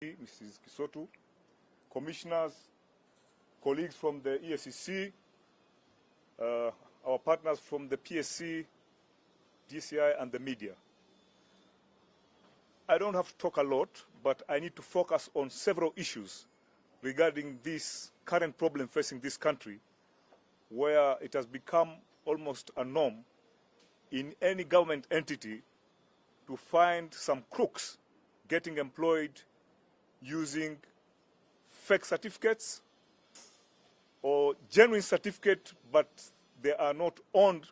PSC, Mrs. Kisotu, commissioners, colleagues from the ESCC, our partners from the PSC, DCI, and the media. I don't have to talk a lot, but I need to focus on several issues regarding this current problem facing this country, where it has become almost a norm in any government entity to find some crooks getting employed using fake certificates or genuine certificate, but they are not owned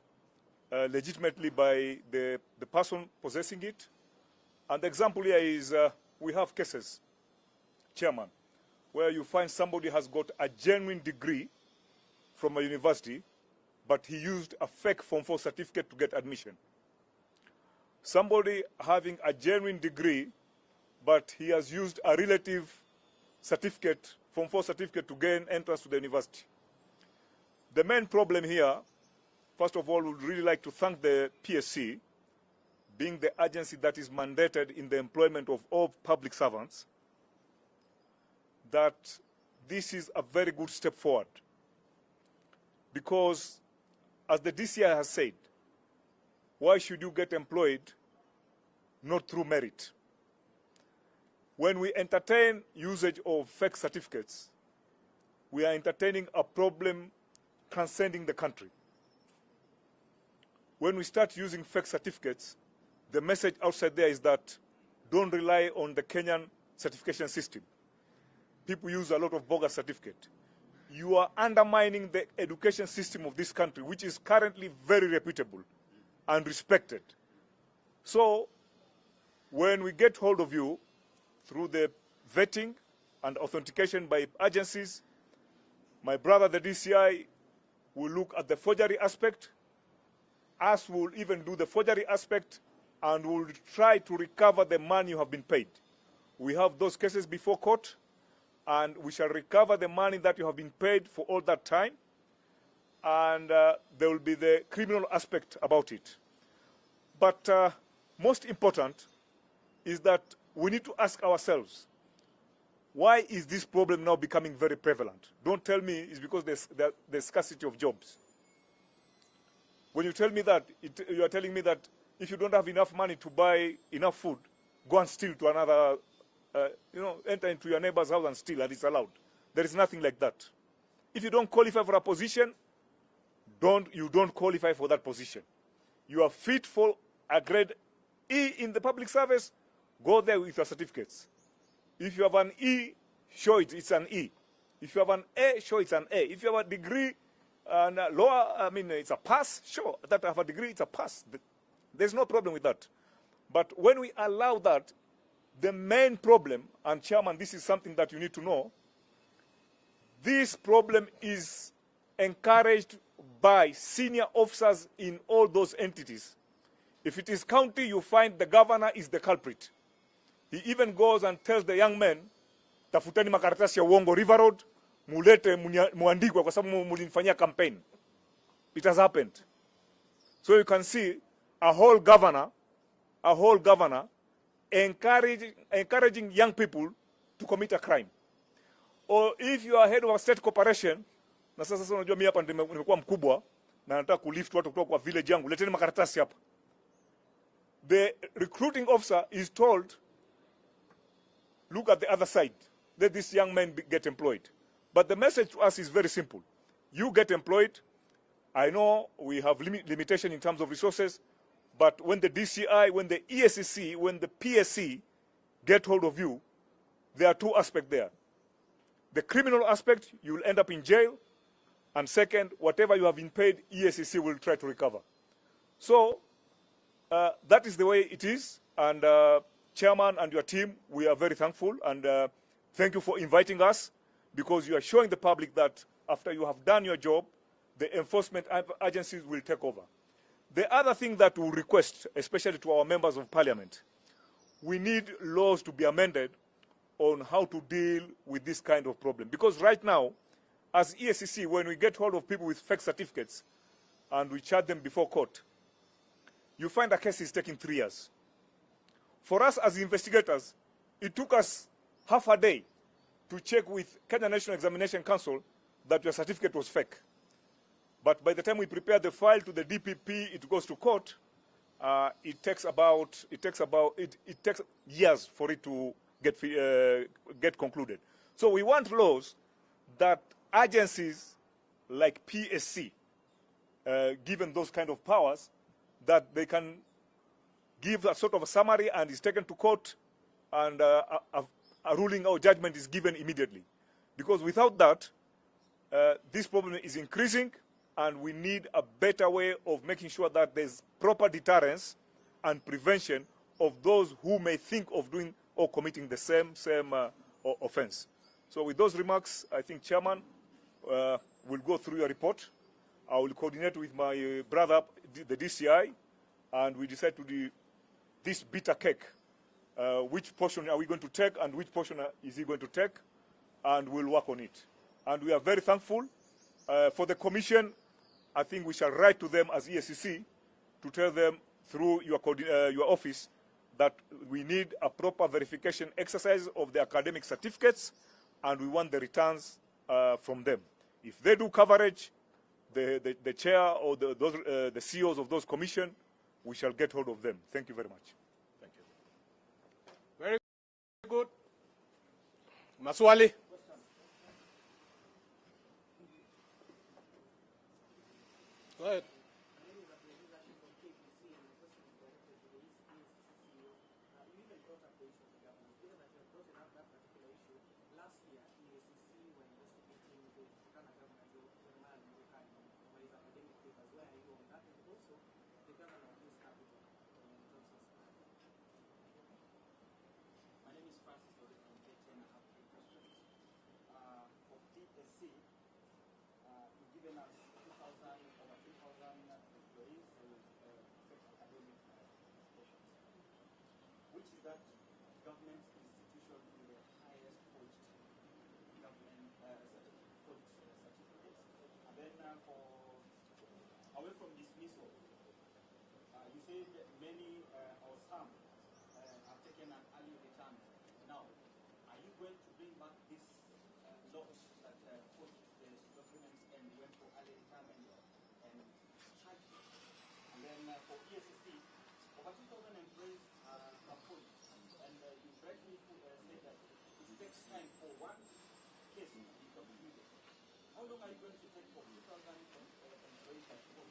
legitimately by the person possessing it. And the example here is we have cases, Chairman, where you find somebody has got a genuine degree from a university, but he used a fake Form 4 certificate to get admission. Somebody having a genuine degree, but he has used a relative certificate, Form 4 certificate, to gain entrance to the university. The main problem here, first of all, we would really like to thank the PSC, being the agency that is mandated in the employment of all public servants, that this is a very good step forward. Because, as the DCI has said, why should you get employed not through merit? When we entertain usage of fake certificates, we are entertaining a problem transcending the country. When we start using fake certificates, the message outside there is that don't rely on the Kenyan certification system. People use a lot of bogus certificate. You are undermining the education system of this country, which is currently very reputable and respected. So, when we get hold of you through the vetting and authentication by agencies, my brother, the DCI, will look at the forgery aspect. Us will even do the forgery aspect and will try to recover the money you have been paid. We have those cases before court, and we shall recover the money that you have been paid for all that time, and there will be the criminal aspect about it. But most important is that we need to ask ourselves, why is this problem now becoming very prevalent? Don't tell me it's because there's scarcity of jobs. When you tell me that, you are telling me that if you don't have enough money to buy enough food, go and steal to another, enter into your neighbor's house and steal, and it's allowed. There is nothing like that. If you don't qualify for a position, you don't qualify for that position. You are fit for a grade E in the public service, go there with your certificates. If you have an E, show it, it's an E. If you have an A, show it's an A. If you have a degree and lower, it's a pass, show that I have a degree, it's a pass. There's no problem with that. But when we allow that, the main problem, and Chairman, this is something that you need to know, this problem is encouraged by senior officers in all those entities. If it is county, you find the governor is the culprit. He even goes and tells the young men, tafuteni makaratasi ya uongo River Road, mulete muandikwe kwa sababu mulinifanyia campaign. It has happened. So you can see a whole governor encouraging young people to commit a crime. Or if you are head of a state corporation, na sasa unajua mimi hapa nimekuwa mkubwa na nataka kulift watu kutoka kwa village yangu, leteni makaratasi hapa. The recruiting officer is told, look at the other side, let this young man get employed. But the message to us is very simple. You get employed. I know we have limitation in terms of resources, but when the DCI, when the ESCC, when the PSC get hold of you, there are two aspects there. The criminal aspect, you will end up in jail. And second, whatever you have been paid, ESCC will try to recover. So that is the way it is. And Chairman and your team, we are very thankful. And thank you for inviting us, because you are showing the public that after you have done your job, the enforcement agencies will take over. The other thing that we request, especially to our members of parliament, we need laws to be amended on how to deal with this kind of problem. Because right now, as ESCC, when we get hold of people with fake certificates and we charge them before court, you find a case is taking 3 years. For us as investigators, it took us half a day to check with Kenya National Examination Council that your certificate was fake. But by the time we prepare the file to the DPP, it goes to court. It takes years for it to get concluded. So we want laws that agencies like PSC, given those kind of powers, that they can give a sort of a summary and is taken to court, and a ruling or judgment is given immediately. Because without that, this problem is increasing, and we need a better way of making sure that there's proper deterrence and prevention of those who may think of doing or committing the same offense. So with those remarks, I think, Chairman, we'll go through your report. I will coordinate with my brother, the DCI, and we decide to do this bitter cake. Which portion are we going to take and which portion is he going to take, and we'll work on it. And we are very thankful. For the Commission, I think we shall write to them as ESCC to tell them through your office that we need a proper verification exercise of the academic certificates, and we want the returns from them. If they do coverage, the chair or the CEOs of those commission, we shall get hold of them. Thank you very much. Thank you. Very good. Maswali. Go ahead. That government institution with the highest forged government certificates. And then for away from dismissal, you say that many or some have taken an early return. Now, are you going to bring back this laws that forged the documents and went for early retirement and charge them? And then for PSC, over 2,000 employees are forged. And you rightly say that it takes time for one case to be concluded. How long are you going to take for 2,000 employees at home?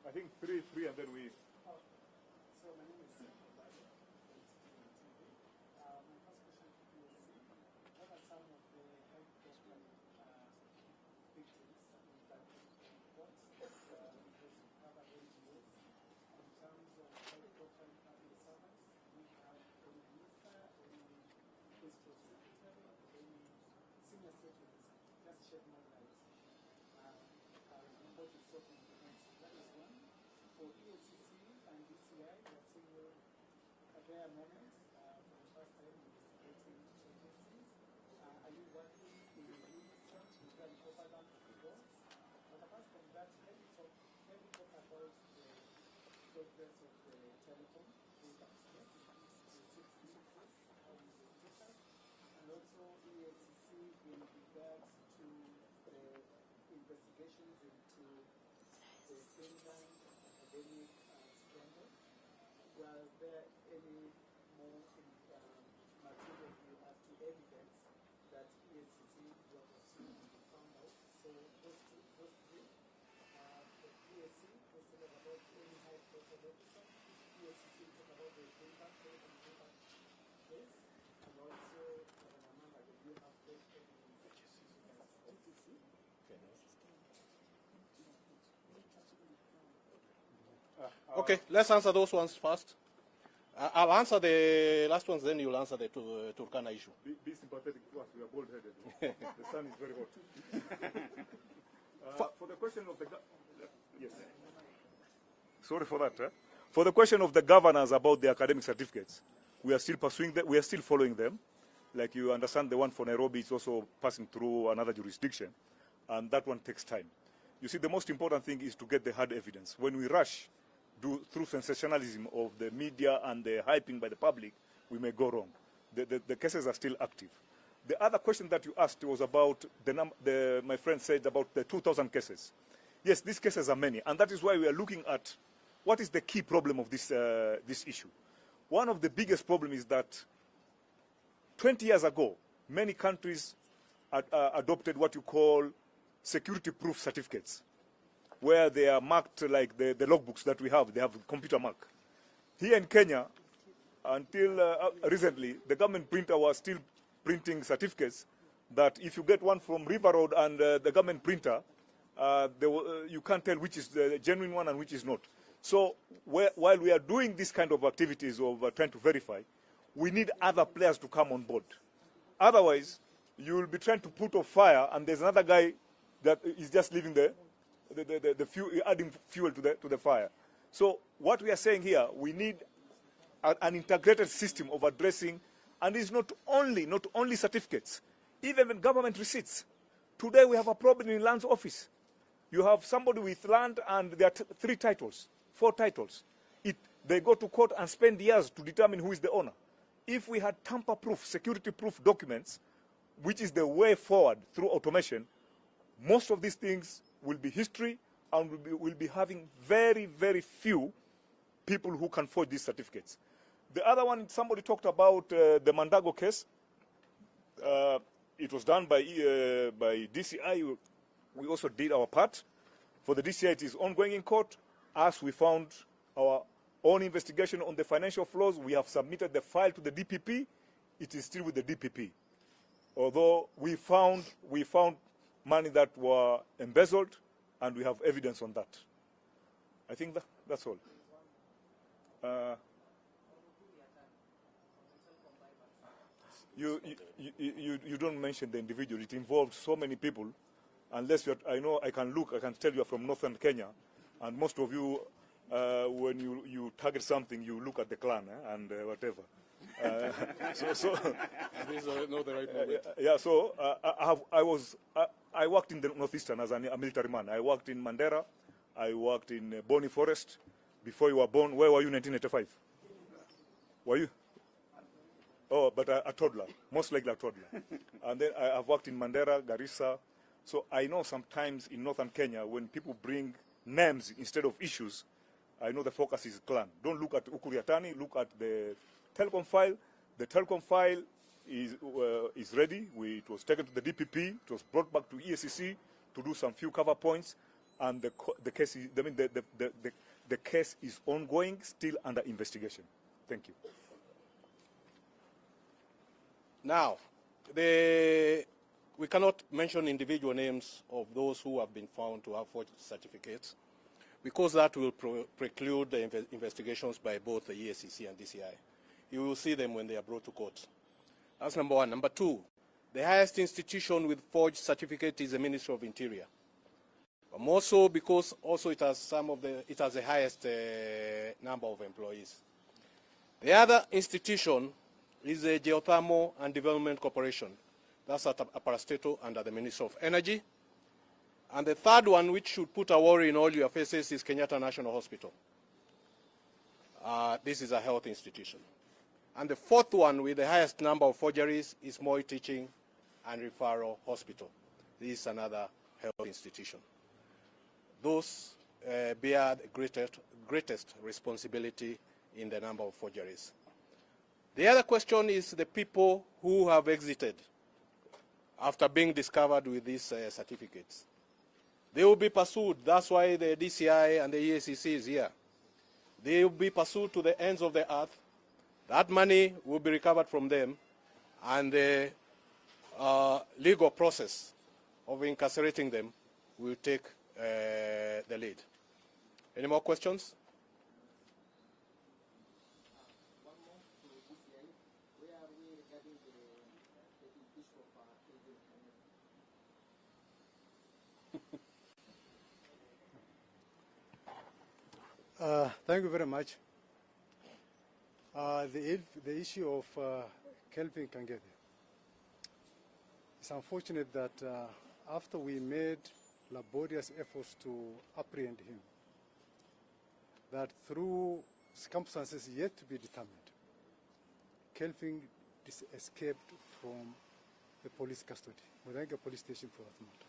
I think three, and then we. So my name is my first question to PSC. What are some of the health profile victims that reports cover NGOs in terms of health profile public servants? We have any minister, any principal secretary, any senior state officer. Just shed more light. Report is so comprehensive. That is one. For PSC and DCI, we are seeing a rare moment for the first time investigating agencies. Are you working in reviewing research? Is there an overlap of reports? But apart from that, let me talk about the progress of the telecom data space, the 6 businesses, how is it different, and also ESCC in regards to the investigations into the Finland academic scandal. Was there any more material you have to evidence that ESCC was pursuing and found out? So those three. For PSC, instead of about any high profile officer, ESCC talk about the impact case, and also Amanda, do you have fresh evidence? Okay, let's answer those ones first. I'll answer the last ones, then you'll answer the Turkana issue. Be sympathetic to us. We are bald-headed. The sun is very hot. For the question of the yes. Sorry for that. For the question of the governors about the academic certificates, we are still pursuing them. We are still following them. Like you understand, the one for Nairobi is also passing through another jurisdiction, and that one takes time. You see, the most important thing is to get the hard evidence. When we rush through sensationalism of the media and the hyping by the public, we may go wrong. The cases are still active. The other question that you asked was about my friend said about the 2,000 cases. Yes, these cases are many, and that is why we are looking at what is the key problem of this issue. One of the biggest problems is that 20 years ago, many countries adopted what you call security-proof certificates, where they are marked like the logbooks that we have. They have a computer mark. Here in Kenya, until recently, the government printer was still printing certificates that if you get one from River Road and the government printer, you can't tell which is the genuine one and which is not. So while we are doing this kind of activities of trying to verify, we need other players to come on board. Otherwise, you will be trying to put a fire and there's another guy that is just leaving the fuel, adding fuel to the fire. So what we are saying here, we need an integrated system of addressing, and it's not only certificates, even government receipts. Today we have a problem in land's office. You have somebody with land and there are 3 titles, 4 titles. They go to court and spend years to determine who is the owner. If we had tamper-proof, security-proof documents, which is the way forward through automation, most of these things will be history and we'll be having very, very few people who can forge these certificates. The other one, somebody talked about the Mandago case. It was done by DCI. We also did our part. For the DCI, it is ongoing in court. As we found our own investigation on the financial flows, we have submitted the file to the DPP. It is still with the DPP. Although we found money that were embezzled, and we have evidence on that. I think that's all. You don't mention the individual. It involves so many people. Unless I know, I can tell you are from northern Kenya, and most of you, when you target something, you look at the clan and whatever. These are not the right moment. Yeah. So I worked in the northeastern as a military man. I worked in Mandera. I worked in Boni Forest. Before you were born, where were you in 1985? Were you? Oh, but a toddler, most likely a toddler. And then I've worked in Mandera, Garissa. So I know sometimes in northern Kenya, when people bring names instead of issues, I know the focus is clan. Don't look at Ukuriatani, look at the telecom file. The telecom file is ready. It was taken to the DPP. It was brought back to ESCC to do some few cover points. And the case is, the case is ongoing, still under investigation. Thank you. Now, we cannot mention individual names of those who have been found to have forged certificates, because that will preclude the investigations by both the ESCC and DCI. You will see them when they are brought to court. That's number one. Number two, the highest institution with forged certificate is the Ministry of Interior. But more so because also it has the highest number of employees. The other institution is the Geothermal and Development Corporation. That's at Aparastato under the Ministry of Energy. And the third one, which should put a worry in all your faces, is Kenyatta National Hospital. This is a health institution. And the fourth one with the highest number of forgeries is Moi Teaching and Referral Hospital. This is another health institution. Those bear the greatest responsibility in the number of forgeries. The other question is the people who have exited after being discovered with these certificates. They will be pursued. That's why the DCI and the ESCC is here. They will be pursued to the ends of the earth. That money will be recovered from them, and the legal process of incarcerating them will take the lead. Any more questions? One more to DCI. Where are we regarding the issue of agent? Thank you very much. The issue of Kelvin Kangede. It's unfortunate that after we made laborious efforts to apprehend him, that through circumstances yet to be determined, Kelvin escaped from the police custody, Murenga police station for that matter.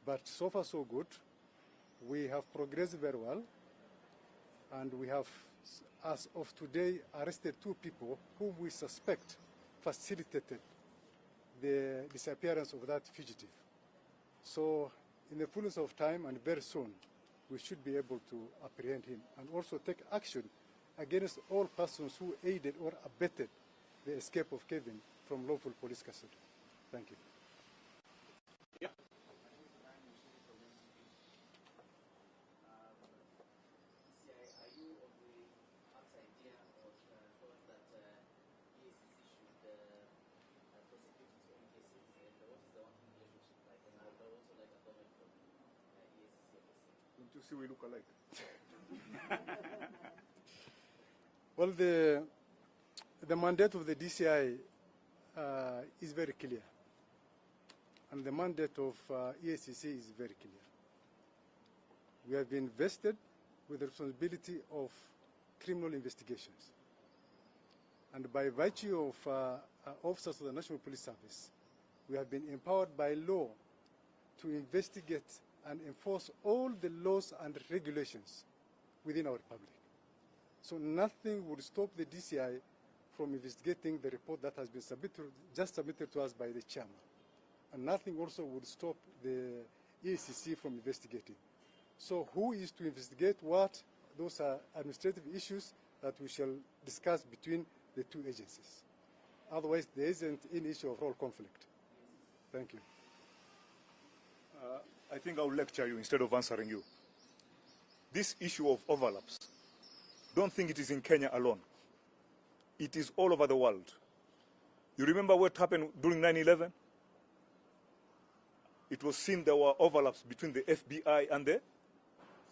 But so far so good. We have progressed very well, and we have, as of today, arrested 2 people whom we suspect facilitated the disappearance of that fugitive. So in the fullness of time and very soon, we should be able to apprehend him and also take action against all persons who aided or abetted the escape of Kevin from lawful police custody. Thank you. Yeah. Are you of the perhaps idea or thought that PSC should prosecute its own cases, and what is the working relationship like? And I would also like a comment from PSC of the same. Don't you see we look alike? Well, the mandate of the DCI is very clear, and the mandate of EACC is very clear. We have been vested with the responsibility of criminal investigations, and by virtue of officers of the National Police Service, we have been empowered by law to investigate and enforce all the laws and regulations within our republic. So nothing would stop the DCI from investigating the report that has been just submitted to us by the chairman. And nothing also would stop the EACC from investigating. So who is to investigate what? Those are administrative issues that we shall discuss between the 2 agencies. Otherwise, there isn't any issue of role conflict. Thank you. I think I will lecture you instead of answering you. This issue of overlaps, don't think it is in Kenya alone. It is all over the world. You remember what happened during 9/11? It was seen there were overlaps between the FBI and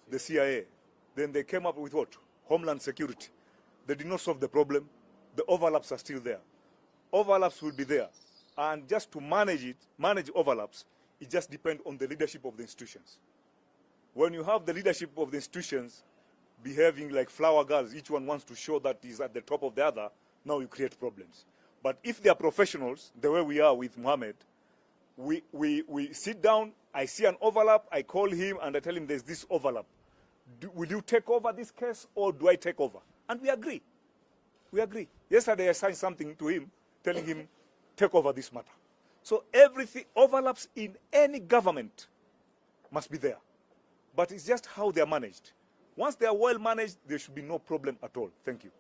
the CIA. Then they came up with what? Homeland Security. They did not solve the problem. The overlaps are still there. Overlaps will be there. And just to manage overlaps, it just depends on the leadership of the institutions. When you have the leadership of the institutions behaving like flower girls, each one wants to show that he's at the top of the other, now you create problems. But if they are professionals, the way we are with Mohammed, we sit down, I see an overlap, I call him and I tell him there's this overlap. Will you take over this case or do I take over? And we agree. We agree. Yesterday I signed something to him telling him, take over this matter. So everything, overlaps in any government must be there. But it's just how they are managed. Once they are well managed, there should be no problem at all. Thank you.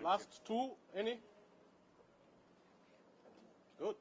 Last 2, any? Good.